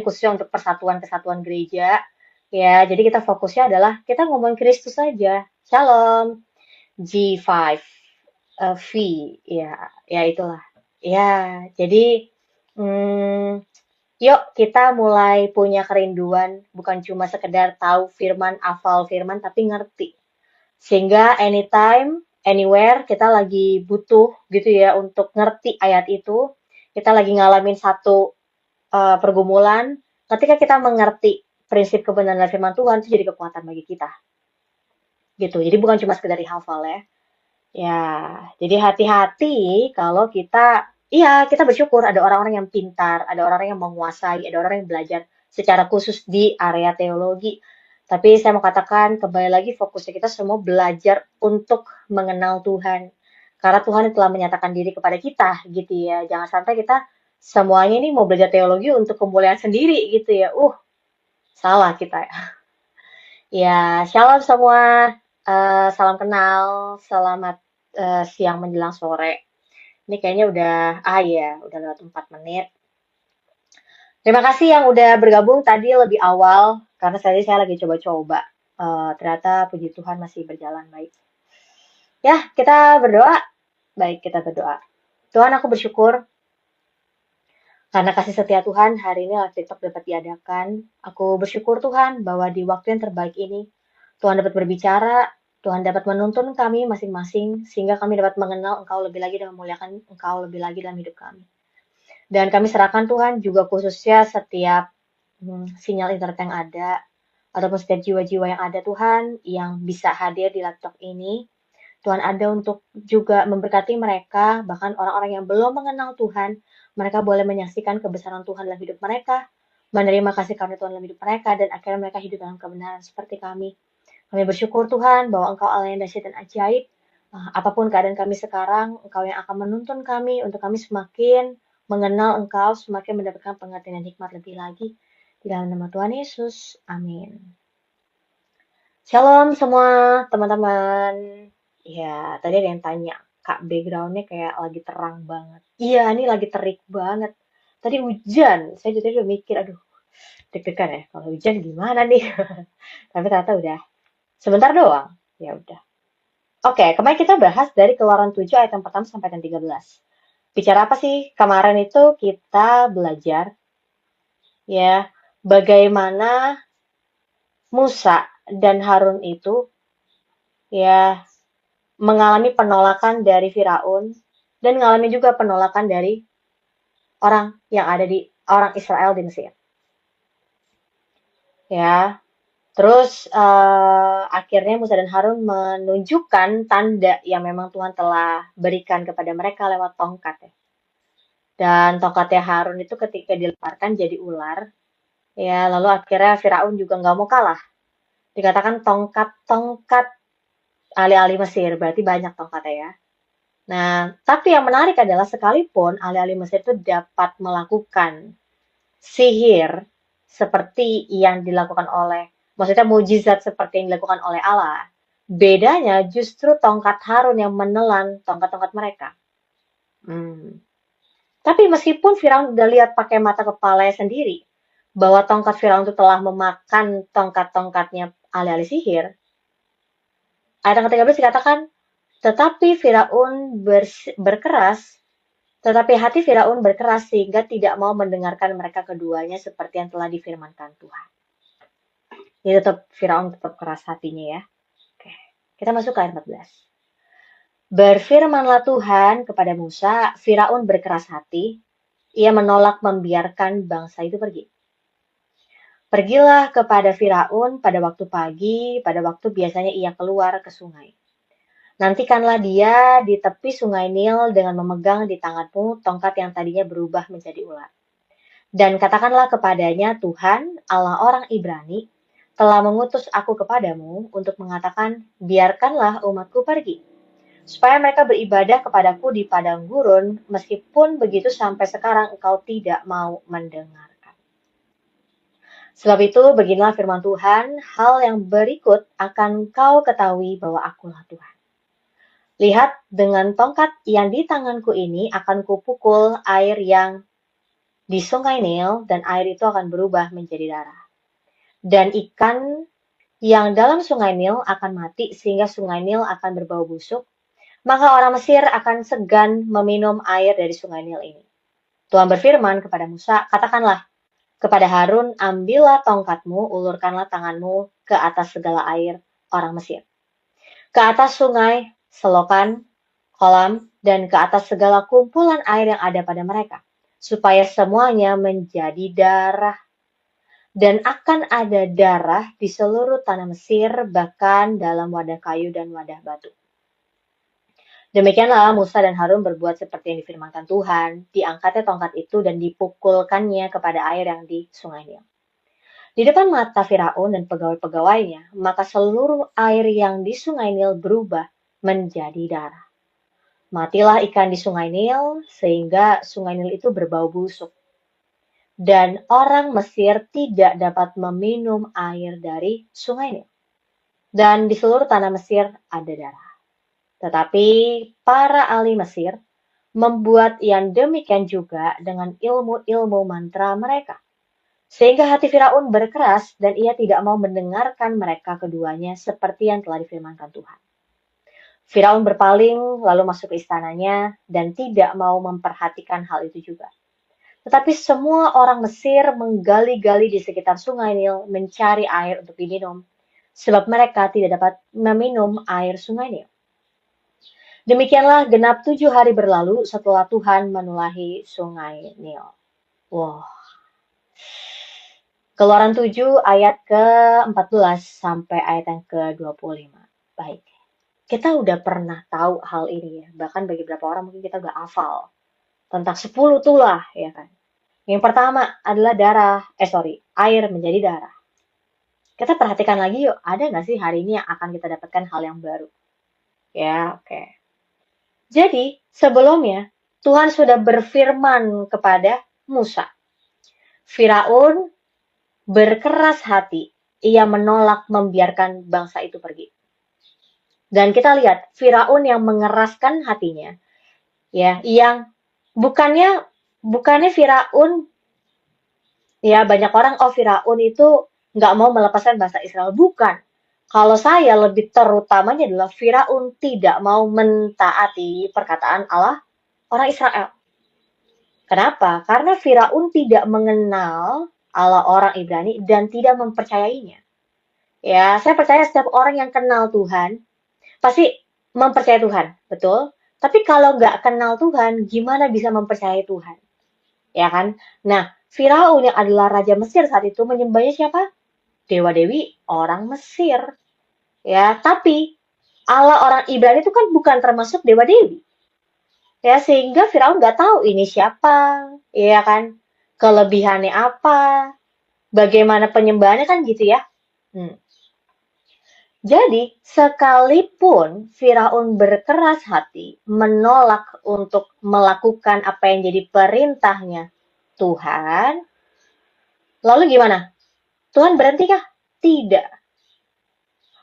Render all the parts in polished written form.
khususnya untuk persatuan-kesatuan gereja. Ya, jadi kita fokusnya adalah kita ngomong Kristus saja. Shalom. G5 V, ya, ya itulah. Ya, jadi hmm, yuk kita mulai punya kerinduan, bukan cuma sekedar tahu firman, hafal firman, tapi ngerti. Sehingga anytime, anywhere kita lagi butuh gitu ya untuk ngerti ayat itu, kita lagi ngalamin satu pergumulan, ketika kita mengerti prinsip kebenaran firman Tuhan itu jadi kekuatan bagi kita. Gitu. Jadi bukan cuma sekedar dihafal ya. Ya, jadi hati-hati kalau kita, iya kita bersyukur ada orang-orang yang pintar, ada orang-orang yang menguasai, ada orang yang belajar secara khusus di area teologi. Tapi saya mau katakan kembali lagi fokusnya kita semua belajar untuk mengenal Tuhan. Karena Tuhan telah menyatakan diri kepada kita gitu ya. Jangan sampai kita semuanya ini mau belajar teologi untuk kemuliaan sendiri gitu ya. Salah kita ya. Ya, shalom semua. Salam kenal, selamat siang menjelang sore. Ini kayaknya udah, ya, udah lewat 4 menit. Terima kasih yang udah bergabung tadi lebih awal, karena saya lagi coba-coba. Ternyata puji Tuhan masih berjalan baik. Ya, kita berdoa. Baik, kita berdoa. Tuhan, aku bersyukur karena kasih setia Tuhan hari ini live TikTok dapat diadakan. Aku bersyukur Tuhan bahwa di waktu yang terbaik ini, Tuhan dapat berbicara, Tuhan dapat menuntun kami masing-masing, sehingga kami dapat mengenal Engkau lebih lagi dan memuliakan Engkau lebih lagi dalam hidup kami. Dan kami serahkan Tuhan juga khususnya setiap sinyal internet yang ada, ataupun setiap jiwa-jiwa yang ada Tuhan, yang bisa hadir di laptop ini. Tuhan ada untuk juga memberkati mereka, bahkan orang-orang yang belum mengenal Tuhan, mereka boleh menyaksikan kebesaran Tuhan dalam hidup mereka, menerima kasih karunia Tuhan dalam hidup mereka, dan akhirnya mereka hidup dalam kebenaran seperti kami. Kami bersyukur Tuhan bahwa Engkau Allah yang dahsyat dan ajaib. Apapun keadaan kami sekarang, Engkau yang akan menuntun kami untuk kami semakin mengenal Engkau, semakin mendapatkan pengertian dan hikmat lebih lagi. Di dalam nama Tuhan Yesus, amin. Shalom semua teman-teman. Ya, tadi ada yang tanya, Kak, backgroundnya kayak lagi terang banget. Iya, ini lagi terik banget. Tadi hujan, saya juga udah mikir, aduh, deg-degan ya, kalau hujan gimana nih? Tapi ternyata udah sebentar doang. Ya udah. Oke, kemarin kita bahas dari Keluaran 7 ayat yang pertama sampai yang 13. Bicara apa sih? Kemarin itu kita belajar ya bagaimana Musa dan Harun itu ya mengalami penolakan dari Firaun dan mengalami juga penolakan dari orang yang ada di orang Israel di Mesir. Ya, terus akhirnya Musa dan Harun menunjukkan tanda yang memang Tuhan telah berikan kepada mereka lewat tongkat ya. Dan tongkatnya Harun itu ketika dilemparkan jadi ular, ya lalu akhirnya Firaun juga nggak mau kalah. Dikatakan tongkat-tongkat alih-alih Mesir, berarti banyak tongkatnya ya. Nah, tapi yang menarik adalah sekalipun alih-alih Mesir itu dapat melakukan sihir seperti yang dilakukan oleh, maksudnya mujizat seperti yang dilakukan oleh Allah, bedanya justru tongkat Harun yang menelan tongkat-tongkat mereka. Tapi meskipun Firaun udah lihat pakai mata kepalanya sendiri, bahwa tongkat Firaun itu telah memakan tongkat-tongkatnya alih-alih sihir, ayat yang ke-13 dikatakan, tetapi Firaun berkeras, tetapi hati Firaun berkeras sehingga tidak mau mendengarkan mereka keduanya seperti yang telah difirmankan Tuhan. Jadi Firaun tetap keras hatinya ya. Oke, kita masuk ke ayat 14. Berfirmanlah Tuhan kepada Musa, Firaun berkeras hati, ia menolak membiarkan bangsa itu pergi. Pergilah kepada Firaun pada waktu pagi, pada waktu biasanya ia keluar ke sungai. Nantikanlah dia di tepi sungai Nil dengan memegang di tanganmu tongkat yang tadinya berubah menjadi ular. Dan katakanlah kepadanya, Tuhan, Allah orang Ibrani, telah mengutus aku kepadamu untuk mengatakan, biarkanlah umatku pergi, supaya mereka beribadah kepadaku di padang gurun, meskipun begitu sampai sekarang engkau tidak mau mendengarkan. Sebab itu, beginilah firman Tuhan, hal yang berikut akan kau ketahui bahwa akulah Tuhan. Lihat, dengan tongkat yang di tanganku ini akan kupukul air yang di Sungai Nil dan air itu akan berubah menjadi darah. Dan ikan yang dalam Sungai Nil akan mati sehingga Sungai Nil akan berbau busuk. Maka orang Mesir akan segan meminum air dari Sungai Nil ini. Tuhan berfirman kepada Musa, katakanlah kepada Harun, ambillah tongkatmu, ulurkanlah tanganmu ke atas segala air orang Mesir. Ke atas sungai, selokan, kolam, dan ke atas segala kumpulan air yang ada pada mereka, supaya semuanya menjadi darah. Dan akan ada darah di seluruh tanah Mesir, bahkan dalam wadah kayu dan wadah batu. Demikianlah Musa dan Harun berbuat seperti yang difirmankan Tuhan. Diangkatnya tongkat itu dan dipukulkannya kepada air yang di Sungai Nil. Di depan mata Firaun dan pegawai-pegawainya, maka seluruh air yang di Sungai Nil berubah menjadi darah. Matilah ikan di Sungai Nil, sehingga Sungai Nil itu berbau busuk. Dan orang Mesir tidak dapat meminum air dari Sungai Nil. Dan di seluruh tanah Mesir ada darah. Tetapi para ahli Mesir membuat yang demikian juga dengan ilmu-ilmu mantra mereka. Sehingga hati Firaun berkeras dan ia tidak mau mendengarkan mereka keduanya seperti yang telah difirmankan Tuhan. Firaun berpaling lalu masuk ke istananya dan tidak mau memperhatikan hal itu juga. Tetapi semua orang Mesir menggali-gali di sekitar Sungai Nil mencari air untuk diminum, sebab mereka tidak dapat meminum air Sungai Nil. Demikianlah genap 7 hari berlalu setelah Tuhan menulahi Sungai Nil. Wow. Keluaran 7 ayat ke-14 sampai ayat yang ke-25. Baik. Kita udah pernah tahu hal ini ya. Bahkan bagi beberapa orang mungkin kita udah hafal. Tentang 10 tulah ya kan. Yang pertama adalah air menjadi darah. Kita perhatikan lagi yuk, ada nggak sih hari ini yang akan kita dapatkan hal yang baru? Ya, oke. Jadi, sebelumnya Tuhan sudah berfirman kepada Musa. Firaun berkeras hati, ia menolak membiarkan bangsa itu pergi. Dan kita lihat Firaun yang mengeraskan hatinya, ya, yang bukannya Firaun, ya banyak orang Firaun itu nggak mau melepaskan bangsa Israel, bukan. Kalau saya lebih terutamanya adalah Firaun tidak mau mentaati perkataan Allah orang Israel. Kenapa? Karena Firaun tidak mengenal Allah orang Ibrani dan tidak mempercayainya. Ya, saya percaya setiap orang yang kenal Tuhan pasti mempercayai Tuhan, betul? Tapi kalau nggak kenal Tuhan, gimana bisa mempercayai Tuhan? Ya kan? Nah, Firaun yang adalah Raja Mesir saat itu menyembahnya siapa? Dewa-dewi orang Mesir. Ya, tapi Allah orang Ibrani itu kan bukan termasuk dewa-dewi. Ya, sehingga Firaun nggak tahu ini siapa, ya kan? Kelebihannya apa, bagaimana penyembahannya kan gitu ya. Jadi, sekalipun Firaun berkeras hati menolak untuk melakukan apa yang jadi perintahnya Tuhan, lalu gimana? Tuhan berhentikah? Tidak.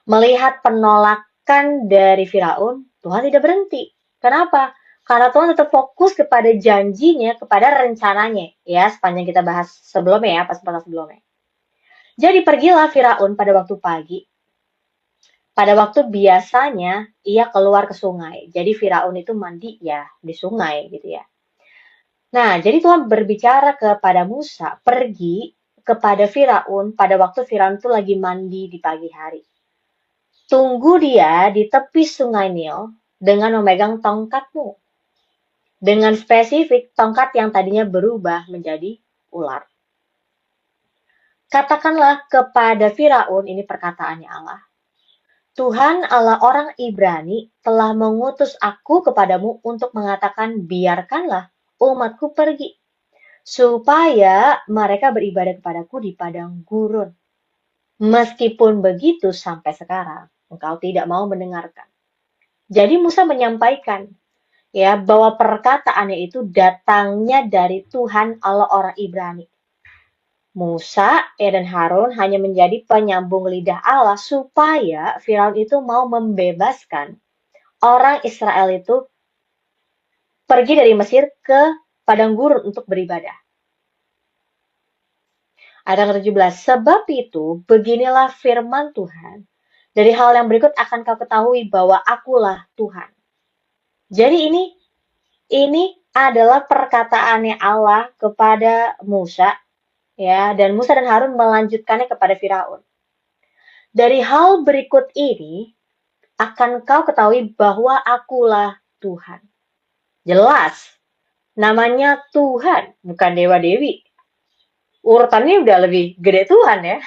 Melihat penolakan dari Firaun, Tuhan tidak berhenti. Kenapa? Karena Tuhan tetap fokus kepada janjinya, kepada rencananya. Ya, sepanjang kita bahas sebelumnya ya, pas sebelumnya. Jadi pergilah Firaun pada waktu pagi. Pada waktu biasanya ia keluar ke sungai. Jadi Firaun itu mandi ya di sungai gitu ya. Nah, jadi Tuhan berbicara kepada Musa, pergi kepada Firaun pada waktu Firaun itu lagi mandi di pagi hari. Tunggu dia di tepi Sungai Nil dengan memegang tongkatmu. Dengan spesifik tongkat yang tadinya berubah menjadi ular. Katakanlah kepada Firaun, ini perkataannya Allah. Tuhan Allah orang Ibrani telah mengutus aku kepadamu untuk mengatakan biarkanlah umatku pergi, supaya mereka beribadah kepadaku di padang gurun. Meskipun begitu sampai sekarang, engkau tidak mau mendengarkan. Jadi Musa menyampaikan ya bahwa perkataannya itu datangnya dari Tuhan Allah orang Ibrani. Musa dan Harun hanya menjadi penyambung lidah Allah supaya Firaun itu mau membebaskan orang Israel itu pergi dari Mesir ke padang gurun untuk beribadah. Ayat yang ke-17, sebab itu beginilah firman Tuhan. Dari hal yang berikut akan kau ketahui bahwa akulah Tuhan. Jadi ini adalah perkataannya Allah kepada Musa, ya, dan Musa dan Harun melanjutkannya kepada Firaun. Dari hal berikut ini akan kau ketahui bahwa akulah Tuhan. Jelas, namanya Tuhan, bukan dewa-dewi. Urutannya udah lebih gede Tuhan ya.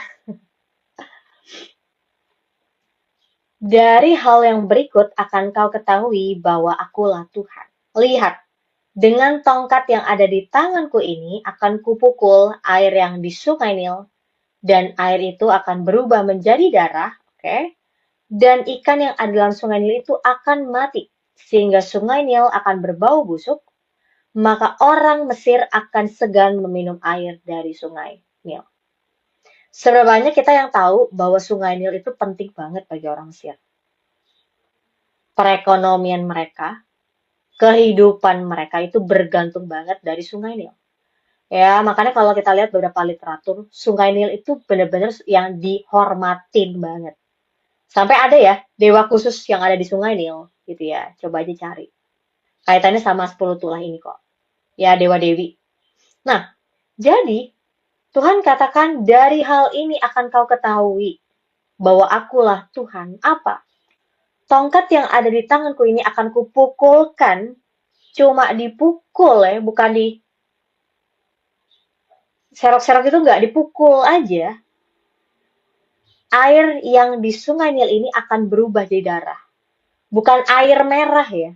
Dari hal yang berikut akan kau ketahui bahwa akulah Tuhan. Lihat, dengan tongkat yang ada di tanganku ini akan kupukul air yang di sungai Nil, dan air itu akan berubah menjadi darah, oke? Dan ikan yang ada dalam sungai Nil itu akan mati, sehingga sungai Nil akan berbau busuk, maka orang Mesir akan segan meminum air dari sungai Nil. Seberapa banyak kita yang tahu bahwa sungai Nil itu penting banget bagi orang Mesir. Perekonomian mereka, kehidupan mereka itu bergantung banget dari sungai Nil. Ya, makanya kalau kita lihat beberapa literatur, sungai Nil itu benar-benar yang dihormatin banget. Sampai ada ya, dewa khusus yang ada di sungai Nil, gitu ya. Coba aja cari. Kaitannya sama 10 tulah ini kok. Ya, dewa-dewi. Nah, jadi Tuhan katakan dari hal ini akan kau ketahui bahwa akulah Tuhan. Apa? Tongkat yang ada di tanganku ini akan kupukulkan, cuma dipukul ya, bukan di serok-serok itu nggak dipukul aja. Air yang di sungai Nil ini akan berubah jadi darah. Bukan air merah ya.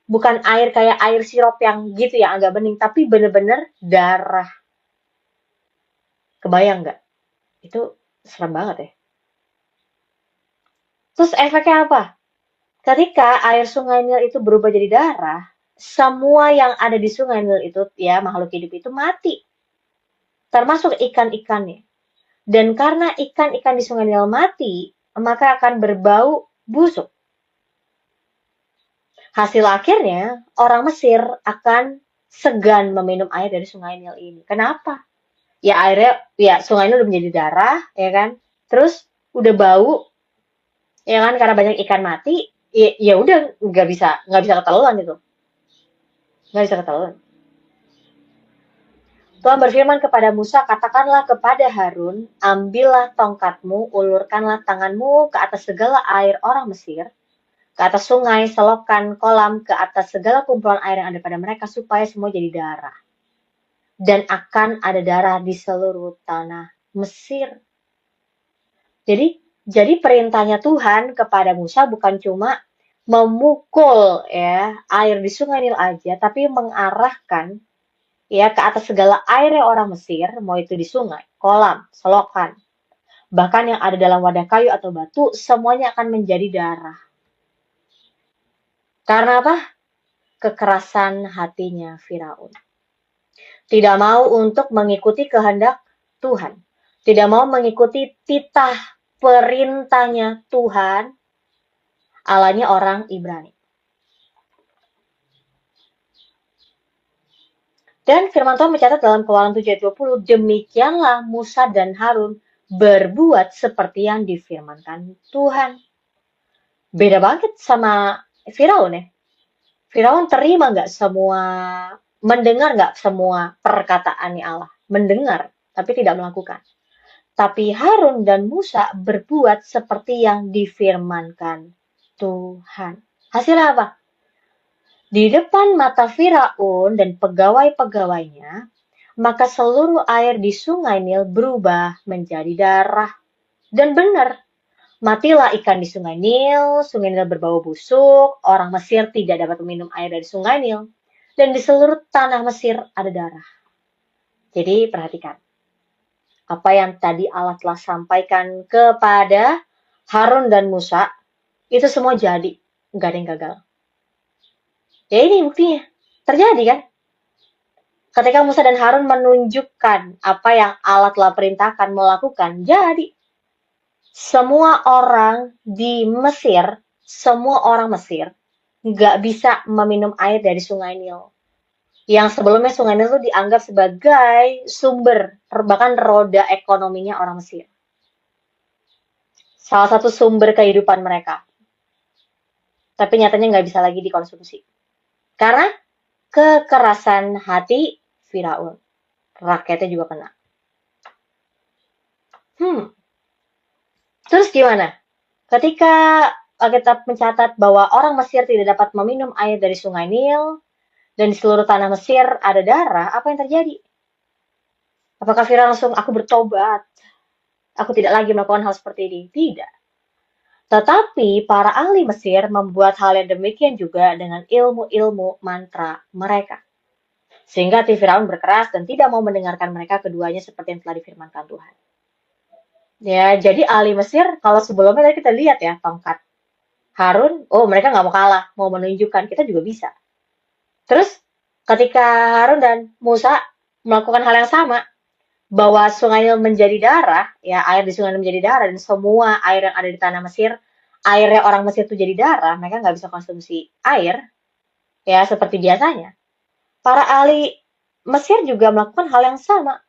Bukan air kayak air sirup yang gitu ya, agak bening. Tapi bener-bener darah. Kebayang nggak? Itu serem banget ya. Terus efeknya apa? Ketika air sungai Nil itu berubah jadi darah, semua yang ada di sungai Nil itu, ya makhluk hidup itu mati. Termasuk ikan-ikannya. Dan karena ikan-ikan di sungai Nil mati, maka akan berbau busuk. Hasil akhirnya, orang Mesir akan segan meminum air dari sungai Nil ini. Kenapa? Ya airnya, ya sungai Nil udah menjadi darah, ya kan? Terus udah bau, ya kan? Karena banyak ikan mati, ya udah nggak bisa ketelan itu, nggak bisa ketelan. Tuhan berfirman kepada Musa, katakanlah kepada Harun, ambillah tongkatmu, ulurkanlah tanganmu ke atas segala air orang Mesir, ke atas sungai, selokan, kolam, ke atas segala kumpulan air yang ada pada mereka, supaya semua jadi darah. Dan akan ada darah di seluruh tanah Mesir. Jadi perintahnya Tuhan kepada Musa bukan cuma memukul ya air di sungai Nil aja, tapi mengarahkan ya ke atas segala air yang orang Mesir, mau itu di sungai, kolam, selokan, bahkan yang ada dalam wadah kayu atau batu, semuanya akan menjadi darah. Karena apa? Kekerasan hatinya Firaun. Tidak mau untuk mengikuti kehendak Tuhan. Tidak mau mengikuti titah perintahnya Tuhan, Allahnya orang Ibrani. Dan firman Tuhan mencatat dalam Keluaran 7 ayat 20, demikianlah Musa dan Harun berbuat seperti yang difirmankan Tuhan. Beda banget sama Firaun ya. Firaun terima nggak semua, mendengar nggak semua perkataannya Allah. Mendengar, tapi tidak melakukan. Tapi Harun dan Musa berbuat seperti yang difirmankan Tuhan. Hasilnya apa? Di depan mata Firaun dan pegawai-pegawainya, maka seluruh air di sungai Nil berubah menjadi darah. Dan benar, matilah ikan di sungai Nil berbau busuk, orang Mesir tidak dapat meminum air dari sungai Nil, dan di seluruh tanah Mesir ada darah. Jadi perhatikan, apa yang tadi Allah telah sampaikan kepada Harun dan Musa, itu semua jadi, nggak ada yang gagal. Ya ini buktinya, terjadi kan? Ketika Musa dan Harun menunjukkan apa yang Allah telah perintahkan melakukan, jadi semua orang di Mesir, semua orang Mesir nggak bisa meminum air dari sungai Nil. Yang sebelumnya Sungai Nil itu dianggap sebagai sumber, bahkan roda ekonominya orang Mesir. Salah satu sumber kehidupan mereka. Tapi nyatanya nggak bisa lagi dikonsumsi. Karena kekerasan hati Firaun. Rakyatnya juga kena. Hmm, terus gimana? Ketika Alkitab mencatat bahwa orang Mesir tidak dapat meminum air dari Sungai Nil, dan di seluruh tanah Mesir ada darah, apa yang terjadi? Apakah Firaun langsung, aku bertobat, aku tidak lagi melakukan hal seperti ini? Tidak. Tetapi para ahli Mesir membuat hal yang demikian juga dengan ilmu-ilmu mantra mereka. Sehingga hati Firaun berkeras dan tidak mau mendengarkan mereka keduanya seperti yang telah difirmankan Tuhan. Ya, jadi ahli Mesir, kalau sebelumnya tadi kita lihat ya, tongkat Harun, oh mereka nggak mau kalah, mau menunjukkan kita juga bisa. Terus ketika Harun dan Musa melakukan hal yang sama, bahwa sungai Nil menjadi darah, ya air di sungai Nil menjadi darah, dan semua air yang ada di tanah Mesir, airnya orang Mesir itu jadi darah, mereka nggak bisa konsumsi air, ya seperti biasanya. Para ahli Mesir juga melakukan hal yang sama.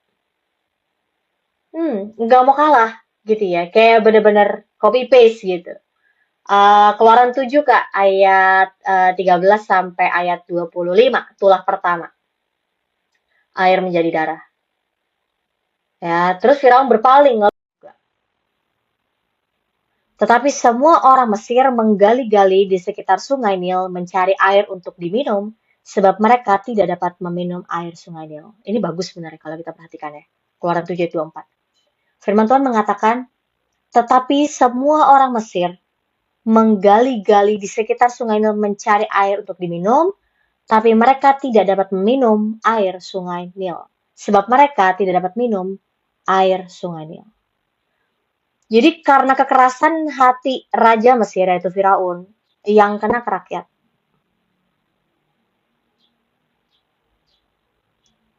Nggak mau kalah, gitu ya. Kayak bener-bener copy paste gitu. Keluaran 7 Kak, ayat 13 sampai ayat 25, tulah pertama. Air menjadi darah. Ya, terus Firaun berpaling. Tetapi semua orang Mesir menggali-gali di sekitar Sungai Nil mencari air untuk diminum, sebab mereka tidak dapat meminum air Sungai Nil. Ini bagus sebenarnya kalau kita perhatikan ya. Keluaran 7 ayat 24. Firman Tuhan mengatakan, tetapi semua orang Mesir menggali-gali di sekitar Sungai Nil mencari air untuk diminum, tapi mereka tidak dapat meminum air Sungai Nil. Sebab mereka tidak dapat minum air Sungai Nil. Jadi karena kekerasan hati Raja Mesir yaitu Firaun yang kena ke rakyat.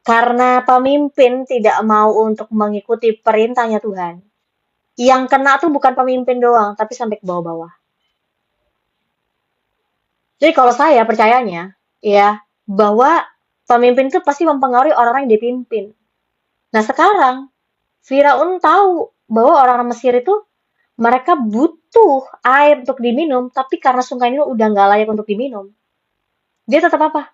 Karena pemimpin tidak mau untuk mengikuti perintahnya Tuhan. Yang kena tuh bukan pemimpin doang, tapi sampai ke bawah-bawah. Jadi kalau saya percayanya, ya, bahwa pemimpin itu pasti mempengaruhi orang-orang yang dipimpin. Nah sekarang, Firaun tahu bahwa orang-orang Mesir itu mereka butuh air untuk diminum, tapi karena sungai ini udah nggak layak untuk diminum, dia tetap apa?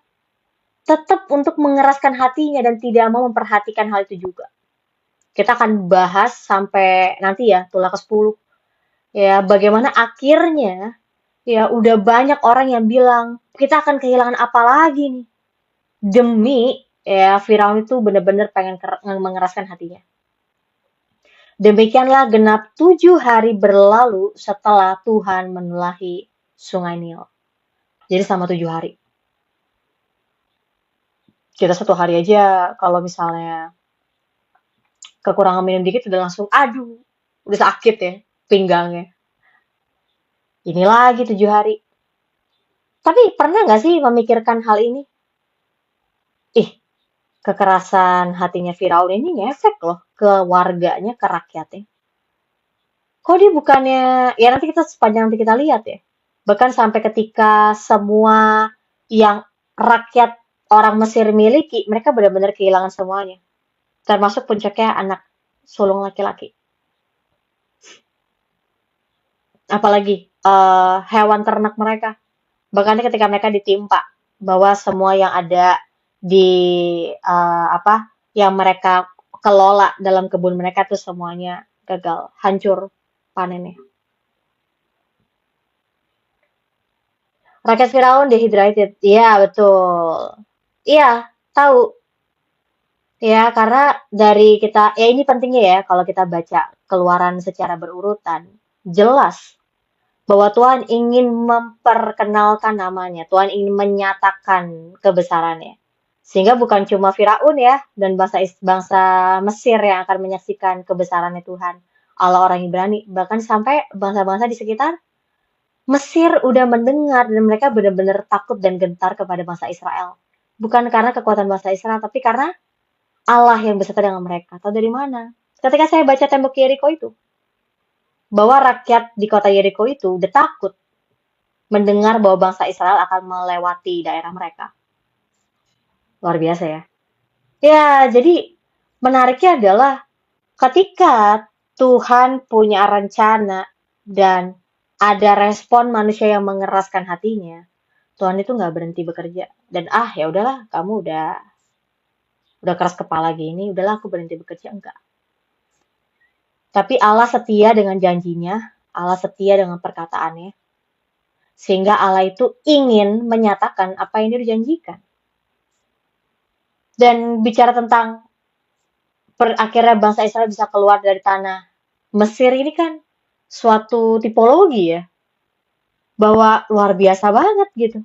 Tetap untuk mengeraskan hatinya dan tidak mau memperhatikan hal itu juga. Kita akan bahas sampai nanti ya, tulah ke-10. Ya, bagaimana akhirnya ya udah banyak orang yang bilang, kita akan kehilangan apa lagi nih? Demi ya Firaun itu benar-benar pengen mengeraskan hatinya. Demikianlah genap 7 hari berlalu setelah Tuhan menulahi Sungai Nil. Jadi selama 7 hari. Kita 1 hari aja kalau misalnya kekurangan minum dikit udah langsung, aduh, udah sakit ya pinggangnya. Ini lagi 7 hari. Tapi pernah nggak sih memikirkan hal ini? Ih, kekerasan hatinya Firaun ini ngefek loh ke warganya, ke rakyatnya. Kok dia bukannya, ya nanti kita sepanjang nanti kita lihat ya. Bahkan sampai ketika semua yang rakyat orang Mesir miliki, mereka benar-benar kehilangan semuanya. Termasuk puncaknya anak sulung laki-laki. Apalagi hewan ternak mereka. Bahkan ketika mereka ditimpa bahwa semua yang ada di apa yang mereka kelola dalam kebun mereka tuh semuanya gagal, hancur panennya. Rakyat Firaun dehydrated. Iya, betul. Iya, tahu. Ya, karena dari kita, ya ini pentingnya ya kalau kita baca keluaran secara berurutan. Jelas bahwa Tuhan ingin memperkenalkan namanya, Tuhan ingin menyatakan kebesarannya. Sehingga bukan cuma Firaun ya, dan bangsa Mesir yang akan menyaksikan kebesarannya Tuhan, Allah orang Ibrani, bahkan sampai bangsa-bangsa di sekitar Mesir udah mendengar dan mereka benar-benar takut dan gentar kepada bangsa Israel. Bukan karena kekuatan bangsa Israel, tapi karena Allah yang beserta dengan mereka. Tahu dari mana? Ketika saya baca tembok Yeriko itu, bahwa rakyat di kota Yeriko itu udah takut mendengar bahwa bangsa Israel akan melewati daerah mereka. Luar biasa ya. Ya, jadi menariknya adalah ketika Tuhan punya rencana dan ada respon manusia yang mengeraskan hatinya, Tuhan itu nggak berhenti bekerja. Dan ya udahlah, kamu udah keras kepala gini, udahlah aku berhenti bekerja, enggak. Tapi Allah setia dengan janjinya, Allah setia dengan perkataannya, sehingga Allah itu ingin menyatakan apa yang dia janjikan. Dan bicara tentang akhirnya bangsa Israel bisa keluar dari tanah Mesir ini kan suatu tipologi ya, bahwa luar biasa banget gitu.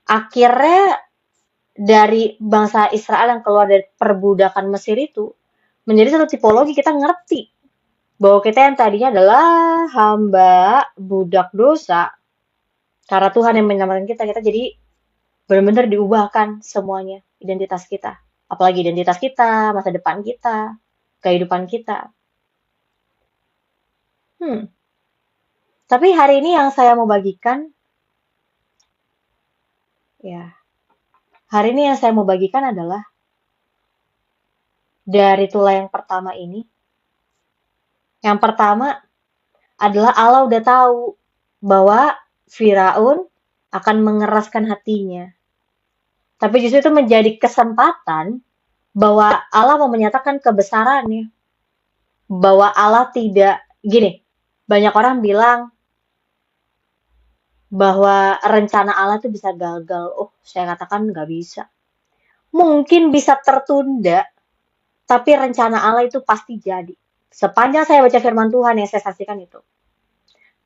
Akhirnya dari bangsa Israel yang keluar dari perbudakan Mesir itu menjadi satu tipologi, kita ngerti bahwa kita yang tadinya adalah hamba budak dosa, karena Tuhan yang menyelamatkan kita jadi benar-benar diubahkan semuanya, identitas kita. Apalagi identitas kita, masa depan kita, kehidupan kita. Hmm. Tapi hari ini yang saya mau bagikan, ya, hari ini yang saya mau bagikan adalah dari tulah yang pertama ini. Yang pertama adalah Allah udah tahu bahwa Firaun akan mengeraskan hatinya. Tapi justru itu menjadi kesempatan bahwa Allah mau menyatakan kebesarannya. Bahwa Allah tidak, gini, banyak orang bilang bahwa rencana Allah itu bisa gagal. Oh, saya katakan nggak bisa. Mungkin bisa tertunda, tapi rencana Allah itu pasti jadi. Sepanjang saya baca firman Tuhan yang saya saksikan itu.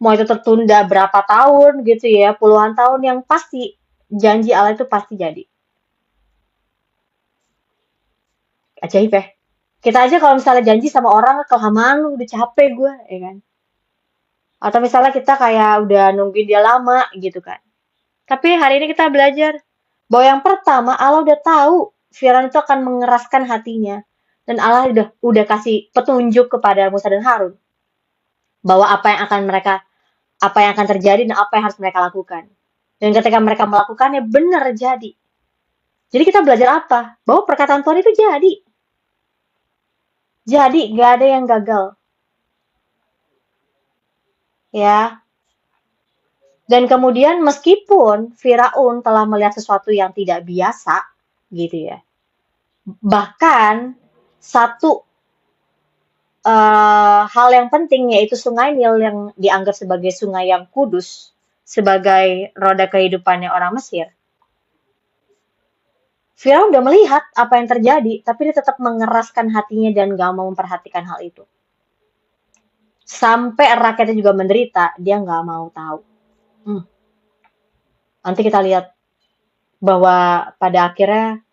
Mau itu tertunda berapa tahun gitu ya, puluhan tahun, yang pasti janji Allah itu pasti jadi. Ajaib ya. Kita aja kalau misalnya janji sama orang kelamaan, lu udah capek gue, ya kan. Atau misalnya kita kayak udah nungguin dia lama gitu kan. Tapi hari ini kita belajar bahwa yang pertama Allah udah tahu Firaun itu akan mengeraskan hatinya, dan Allah udah kasih petunjuk kepada Musa dan Harun bahwa apa yang akan terjadi dan apa yang harus mereka lakukan. Dan ketika mereka melakukannya benar jadi. Jadi kita belajar apa? Bahwa perkataan Tuhan itu jadi. Jadi nggak ada yang gagal. Ya. Dan kemudian meskipun Firaun telah melihat sesuatu yang tidak biasa, gitu ya. Bahkan satu hal yang penting yaitu Sungai Nil yang dianggap sebagai sungai yang kudus, sebagai roda kehidupannya orang Mesir. Firaun udah melihat apa yang terjadi, tapi dia tetap mengeraskan hatinya dan gak mau memperhatikan hal itu. Sampai rakyatnya juga menderita, dia gak mau tahu. Nanti kita lihat bahwa pada akhirnya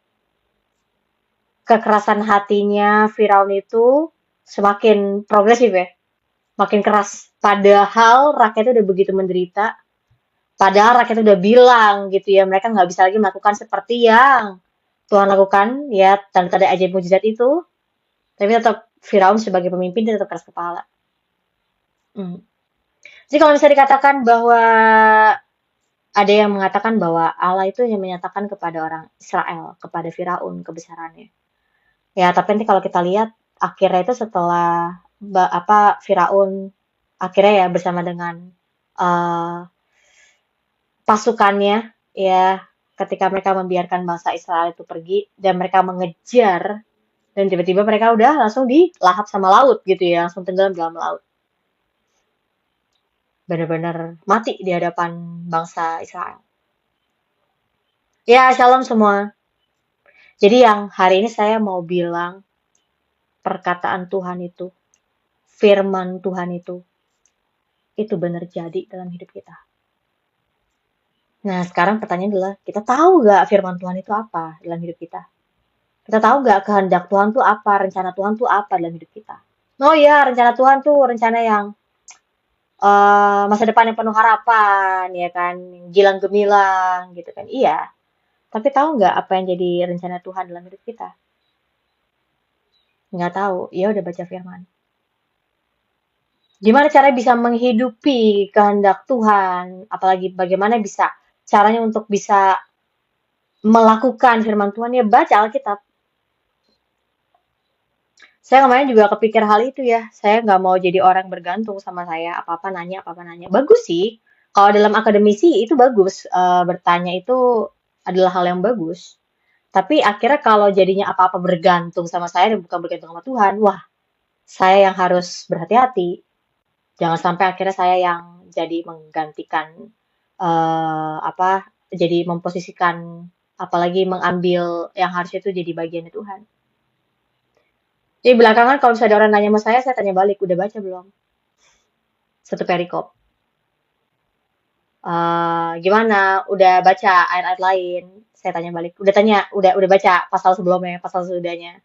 kekerasan hatinya Firaun itu semakin progresif ya, makin keras. Padahal rakyatnya udah begitu menderita, padahal rakyat udah bilang gitu ya, mereka nggak bisa lagi melakukan seperti yang Tuhan lakukan, ya tanda-tanda ajaib mujizat itu, tapi tetap Firaun sebagai pemimpin dia tetap keras kepala. Jadi kalau misalnya dikatakan bahwa ada yang mengatakan bahwa Allah itu yang menyatakan kepada orang Israel, kepada Firaun kebesarannya. Ya, tapi nanti kalau kita lihat akhirnya itu setelah Firaun akhirnya ya bersama dengan uh, pasukannya ya, ketika mereka membiarkan bangsa Israel itu pergi dan mereka mengejar, dan tiba-tiba mereka udah langsung dilahap sama laut gitu ya, langsung tenggelam dalam laut. Benar-benar mati di hadapan bangsa Israel. Ya, shalom semua. Jadi yang hari ini saya mau bilang, perkataan Tuhan itu, firman Tuhan itu benar jadi dalam hidup kita. Nah, sekarang pertanyaan adalah, kita tahu gak firman Tuhan itu apa dalam hidup kita? Kita tahu gak kehendak Tuhan tuh apa, rencana Tuhan tuh apa dalam hidup kita? Oh iya, rencana Tuhan tuh rencana yang masa depan yang penuh harapan, ya kan, gilang gemilang gitu kan. Iya, tapi tahu nggak apa yang jadi rencana Tuhan dalam hidup kita? Nggak tahu, ya udah baca firman. Gimana cara bisa menghidupi kehendak Tuhan, apalagi bagaimana bisa caranya untuk bisa melakukan firman Tuhan, ya baca Alkitab. Saya kemarin juga kepikir hal itu ya. Saya nggak mau jadi orang bergantung sama saya. Apa-apa nanya, apa-apa nanya. Bagus sih. Kalau dalam akademisi itu bagus. Bertanya itu adalah hal yang bagus. Tapi akhirnya kalau jadinya apa-apa bergantung sama saya dan bukan bergantung sama Tuhan, wah, saya yang harus berhati-hati. Jangan sampai akhirnya saya yang jadi menggantikan apa? Jadi memposisikan apalagi mengambil yang harusnya itu jadi bagiannya Tuhan. Jadi belakangan kalau misalnya ada orang nanya sama saya tanya balik, udah baca belum? Satu perikop. Gimana? Udah baca ayat-ayat lain? Saya tanya balik. Udah baca pasal sebelumnya, pasal sesudahnya.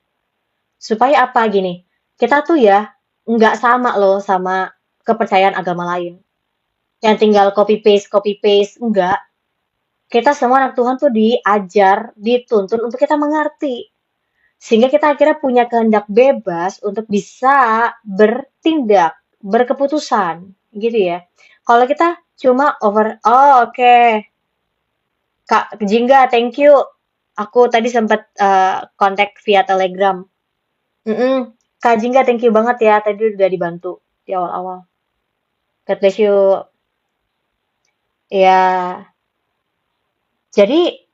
Supaya apa gini? Kita tuh ya nggak sama loh sama kepercayaan agama lain. Yang tinggal copy paste, enggak. Kita semua anak Tuhan tuh diajar, dituntun untuk kita mengerti. Sehingga kita akhirnya punya kehendak bebas untuk bisa bertindak, berkeputusan, gitu ya. Kalau kita cuma oh oke, okay. Kak Jingga, thank you. Aku tadi sempat kontak via Telegram. Kak Jingga, thank you banget ya. Tadi udah dibantu di awal-awal. God bless you. Ya, jadi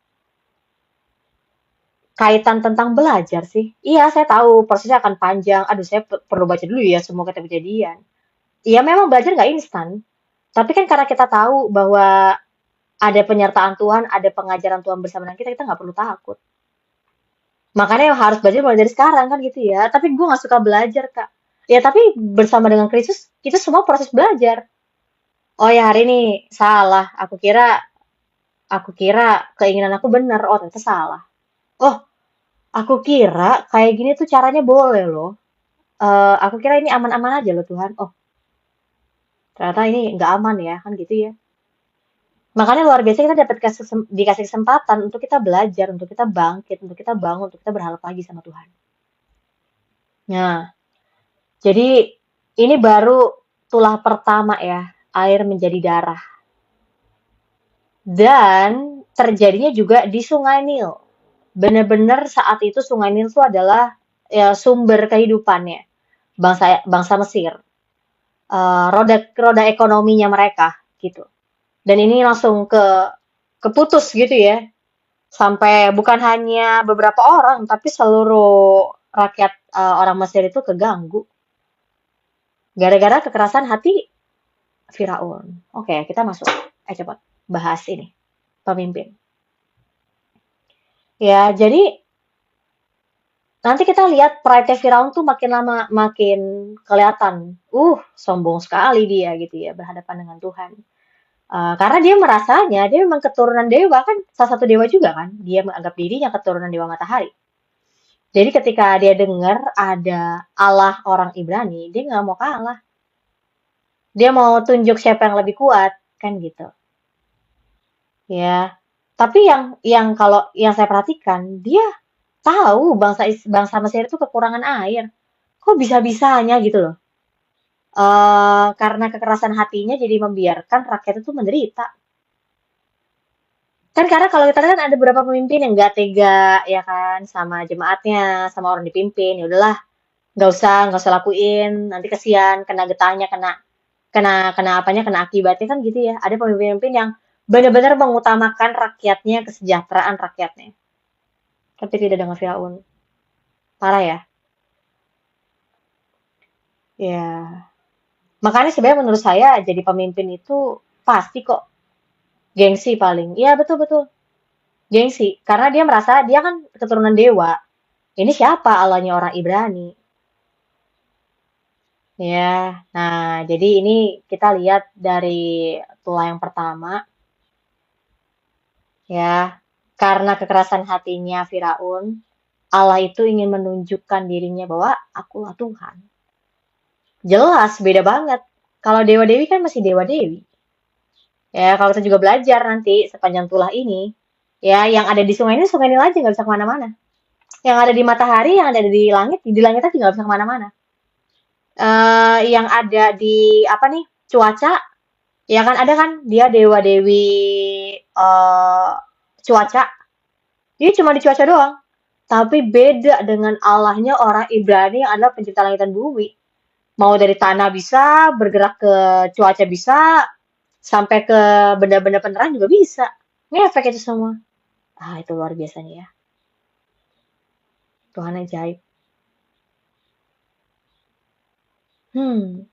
kaitan tentang belajar sih. Iya, saya tahu prosesnya akan panjang. Aduh, saya perlu baca dulu ya semua kitab kejadian. Iya, memang belajar nggak instan. Tapi kan karena kita tahu bahwa ada penyertaan Tuhan, ada pengajaran Tuhan bersama dengan kita nggak perlu takut. Makanya harus belajar mulai dari sekarang kan gitu ya. Tapi gue nggak suka belajar, Kak. Ya, tapi bersama dengan Kristus, itu semua proses belajar. Oh ya, hari ini salah. Aku kira keinginan aku benar. Oh, ternyata salah. Oh, aku kira kayak gini tuh caranya boleh loh. Aku kira ini aman-aman aja loh Tuhan. Oh, ternyata ini nggak aman ya, kan gitu ya. Makanya luar biasa kita dikasih kesempatan untuk kita belajar, untuk kita bangkit, untuk kita bangun, untuk kita berharap lagi sama Tuhan. Nah, jadi ini baru tulah pertama ya, air menjadi darah. Dan terjadinya juga di Sungai Nil. Benar-benar saat itu Sungai Nil itu adalah ya, sumber kehidupannya bangsa bangsa Mesir. Roda ekonominya mereka gitu. Dan ini langsung keputus gitu ya. Sampai bukan hanya beberapa orang, tapi seluruh rakyat orang Mesir itu keganggu. Gara-gara kekerasan hati Firaun. Oke, kita masuk. Cepat bahas ini. Pemimpin. Ya, jadi nanti kita lihat pride Firaun tuh makin lama makin kelihatan. Sombong sekali dia gitu ya berhadapan dengan Tuhan. Karena dia merasanya dia memang keturunan dewa kan, salah satu dewa juga kan. Dia menganggap dirinya keturunan dewa matahari. Jadi ketika dia dengar ada Allah orang Ibrani, dia nggak mau kalah. Dia mau tunjuk siapa yang lebih kuat, kan gitu. Ya, tapi yang kalau yang saya perhatikan, dia tahu bangsa Mesir itu kekurangan air. Kok bisa-bisanya gitu loh. Karena kekerasan hatinya jadi membiarkan rakyat itu menderita. Kan karena kalau kita lihat kan ada beberapa pemimpin yang nggak tega ya kan sama jemaatnya, sama orang dipimpin. Ya udahlah, nggak usah lakuin. Nanti kesian, kena getahnya, kena kena kena apanya, kena akibatnya kan gitu ya. Ada pemimpin-pemimpin yang benar-benar mengutamakan rakyatnya, kesejahteraan rakyatnya. Tapi tidak dengan Firaun. Parah ya. Ya. Makanya sebenarnya menurut saya jadi pemimpin itu pasti kok gengsi paling. Iya betul-betul. Gengsi. Karena dia merasa dia kan keturunan dewa. Ini siapa Allahnya orang Ibrani? Ya, nah jadi ini kita lihat dari tulah yang pertama ya, karena kekerasan hatinya Firaun, Allah itu ingin menunjukkan dirinya bahwa akulah Tuhan. Jelas beda banget. Kalau dewa-dewi kan masih dewa-dewi. Ya, kalau kita juga belajar nanti sepanjang tulah ini, ya yang ada di sungai ini aja nggak bisa kemana-mana. Yang ada di matahari, yang ada di langit aja nggak bisa kemana-mana. Yang ada di apa nih cuaca, ya kan ada kan dia dewa dewi cuaca, Dia cuma di cuaca doang. Tapi beda dengan Allahnya orang Ibrani yang adalah pencipta langit dan bumi. Mau dari tanah bisa, bergerak ke cuaca bisa, sampai ke benda-benda penerangan juga bisa. Ngefek itu semua. Ah, itu luar biasa nih ya. Tuhan ajaib. Hmm,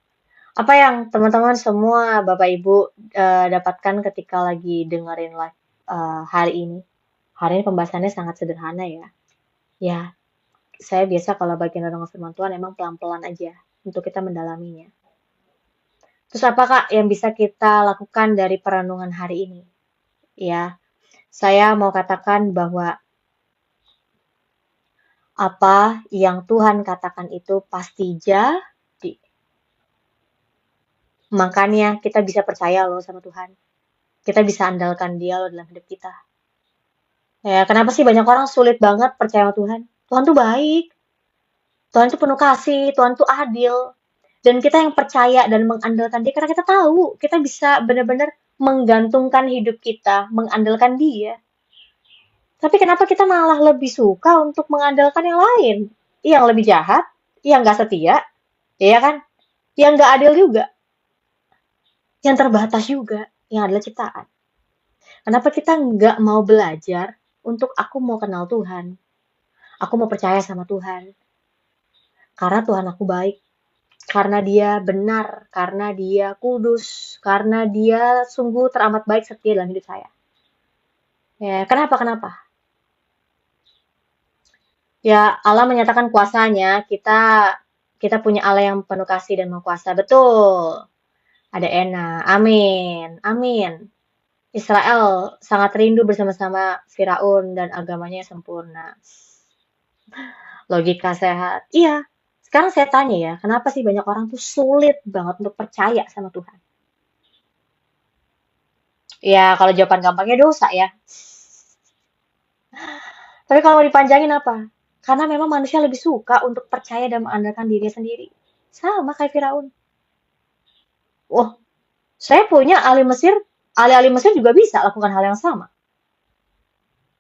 apa yang teman-teman semua, Bapak Ibu, dapatkan ketika lagi dengerin live hari ini? Hari ini pembahasannya sangat sederhana ya. Ya, saya biasa kalau bagian renungan firman Tuhan emang pelan-pelan aja untuk kita mendalaminya. Terus apa Kak yang bisa kita lakukan dari perenungan hari ini? Ya, saya mau katakan bahwa apa yang Tuhan katakan itu pasti jadi. Makanya kita bisa percaya loh sama Tuhan. Kita bisa andalkan Dia loh dalam hidup kita. Ya, kenapa sih banyak orang sulit banget percaya sama Tuhan? Tuhan tuh baik, Tuhan tuh penuh kasih, Tuhan tuh adil. Dan kita yang percaya dan mengandalkan Dia karena kita tahu kita bisa benar-benar menggantungkan hidup kita, mengandalkan Dia. Tapi kenapa kita malah lebih suka untuk mengandalkan yang lain? Yang lebih jahat, yang nggak setia, ya kan? Yang nggak adil juga, yang terbatas juga, yang adalah ciptaan. Kenapa kita nggak mau belajar untuk aku mau kenal Tuhan, aku mau percaya sama Tuhan, karena Tuhan aku baik, karena Dia benar, karena Dia kudus, karena Dia sungguh teramat baik setia dalam hidup saya. Ya, kenapa? Kenapa? Ya, Allah menyatakan kuasanya, kita punya Allah yang penuh kasih dan maha kuasa. Betul. Ada Ena. Amin. Amin. Israel sangat rindu bersama-sama Firaun dan agamanya sempurna. Logika sehat. Iya. Sekarang saya tanya ya, kenapa sih banyak orang tuh sulit banget untuk percaya sama Tuhan? Ya, kalau jawaban gampangnya dosa ya. Tapi kalau mau dipanjangin apa? Karena memang manusia lebih suka untuk percaya dan mengandalkan dirinya sendiri. Sama kayak Firaun. Wah, saya punya ahli-ahli Mesir juga bisa lakukan hal yang sama.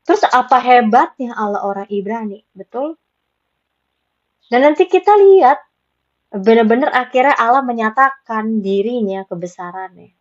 Terus apa hebatnya Allah orang Ibrani, betul? Dan nanti kita lihat benar-benar akhirnya Allah menyatakan dirinya kebesarannya.